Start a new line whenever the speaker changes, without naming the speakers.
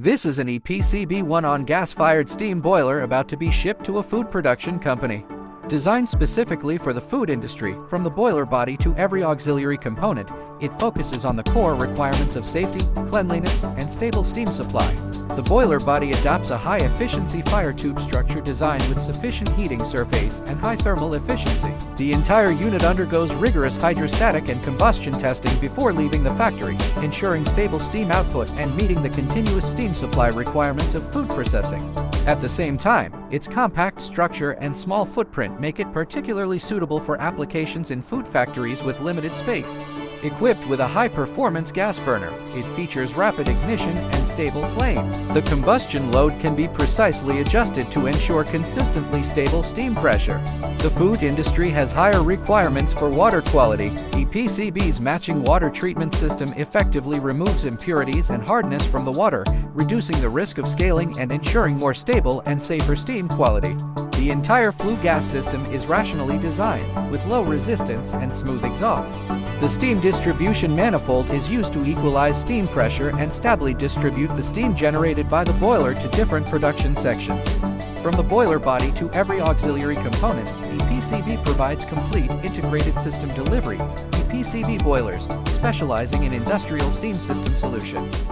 This is an EPCB 1-on gas-fired steam boiler about to be shipped to a food production company. Designed specifically for the food industry, from the boiler body to every auxiliary component, it focuses on the core requirements of safety, cleanliness, and stable steam supply. The boiler body adopts a high-efficiency fire tube structure designed with sufficient heating surface and high thermal efficiency. The entire unit undergoes rigorous hydrostatic and combustion testing before leaving the factory, ensuring stable steam output and meeting the continuous steam supply requirements of food processing. At the same time, its compact structure and small footprint make it particularly suitable for applications in food factories with limited space. Equipped with a high-performance gas burner, it features rapid ignition and stable flame. The combustion load can be precisely adjusted to ensure consistently stable steam pressure. The food industry has higher requirements for water quality. EPCB's matching water treatment system effectively removes impurities and hardness from the water, reducing the risk of scaling and ensuring more stable and safer steam quality. The entire flue gas system is rationally designed, with low resistance and smooth exhaust. The steam distribution manifold is used to equalize steam pressure and stably distribute the steam generated by the boiler to different production sections. From the boiler body to every auxiliary component, EPCB provides complete integrated system delivery. EPCB boilers, specializing in industrial steam system solutions.